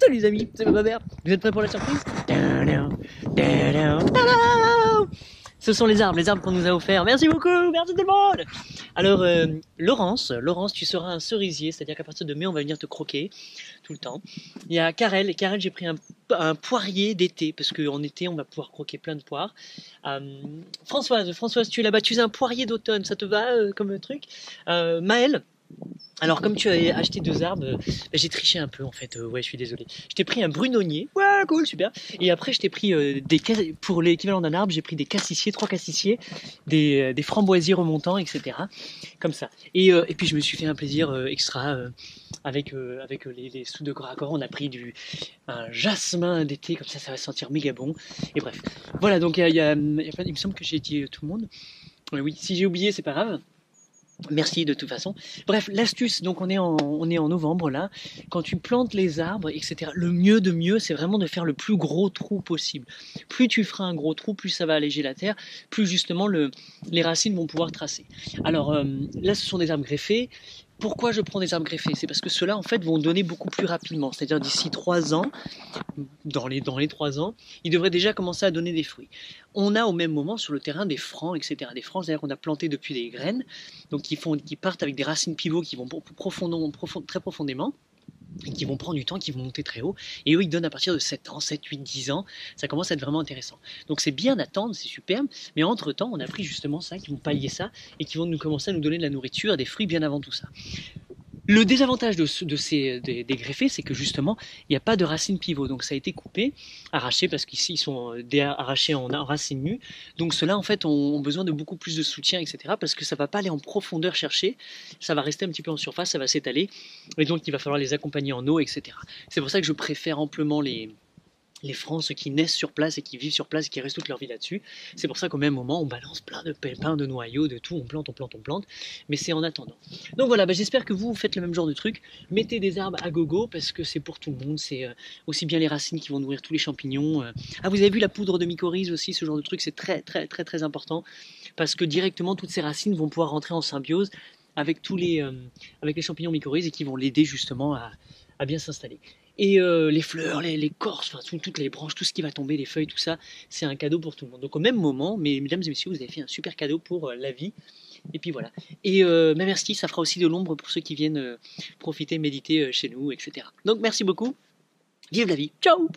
Salut les amis, c'est ma mère. Vous êtes prêts pour la surprise? Ce sont les arbres qu'on nous a offerts. Merci beaucoup, merci tout le monde. Alors, Laurence, tu seras un cerisier, c'est-à-dire qu'à partir de mai, on va venir te croquer tout le temps. Il y a Karel, j'ai pris un poirier d'été, parce qu'en été, on va pouvoir croquer plein de poires. Françoise, tu es là-bas, tu es un poirier d'automne, ça te va comme truc? Maëlle, alors comme tu as acheté 2 arbres, j'ai triché un peu en fait, ouais je suis désolé. Je t'ai pris un brunonnier, ouais cool, super. Et après je t'ai pris pour l'équivalent d'un arbre, j'ai pris des cassissiers, 3 cassissiers, des framboisiers remontants, etc. Comme ça. Et puis je me suis fait un plaisir extra avec les sous de corps à corps. On a pris un jasmin d'été, comme ça va sentir méga bon. Et bref, voilà donc il me semble que j'ai dit tout le monde. Oui, si j'ai oublié c'est pas grave. Merci de toute façon. Bref, l'astuce, donc on est en novembre là, quand tu plantes les arbres, etc., le mieux de mieux, c'est vraiment de faire le plus gros trou possible. Plus tu feras un gros trou, plus ça va alléger la terre, plus justement les racines vont pouvoir tracer. Alors là, ce sont des arbres greffés. Pourquoi je prends des arbres greffés? C'est parce que ceux-là, en fait, vont donner beaucoup plus rapidement. C'est-à-dire d'ici 3 ans, dans les 3 ans, ils devraient déjà commencer à donner des fruits. On a au même moment sur le terrain des francs, etc. Des francs, c'est-à-dire qu'on a planté depuis des graines, donc qui partent avec des racines pivots qui vont très profondément, et qui vont prendre du temps, qui vont monter très haut, et eux ils donnent à partir de 7 ans, 7, 8, 10 ans, ça commence à être vraiment intéressant. Donc c'est bien d'attendre, c'est superbe, mais entre temps on a pris justement ça, qui vont pallier ça, et qui vont commencer à nous donner de la nourriture, des fruits bien avant tout ça. Le désavantage des greffés, c'est que justement, il n'y a pas de racines pivot. Donc ça a été coupé, arraché, parce qu'ici, ils sont arrachés en racines nues. Donc ceux-là, en fait, ont besoin de beaucoup plus de soutien, etc. Parce que ça ne va pas aller en profondeur chercher. Ça va rester un petit peu en surface, ça va s'étaler. Et donc, il va falloir les accompagner en eau, etc. C'est pour ça que je préfère amplement les francs, ceux qui naissent sur place et qui vivent sur place et qui restent toute leur vie là-dessus. C'est pour ça qu'au même moment, on balance plein de pépins, de noyaux, de tout, on plante, mais c'est en attendant. Donc voilà, j'espère que vous faites le même genre de truc. Mettez des arbres à gogo parce que c'est pour tout le monde, c'est aussi bien les racines qui vont nourrir tous les champignons. Ah, vous avez vu la poudre de mycorhize aussi, ce genre de truc, c'est très très très très important parce que directement toutes ces racines vont pouvoir rentrer en symbiose avec avec les champignons mycorhizes et qui vont l'aider justement à bien s'installer. Et les fleurs, les l'écorce, enfin toutes les branches, tout ce qui va tomber, les feuilles, tout ça, c'est un cadeau pour tout le monde. Donc au même moment, mesdames et messieurs, vous avez fait un super cadeau pour la vie. Et puis voilà. Et merci, ça fera aussi de l'ombre pour ceux qui viennent profiter, méditer chez nous, etc. Donc merci beaucoup. Vive la vie. Ciao.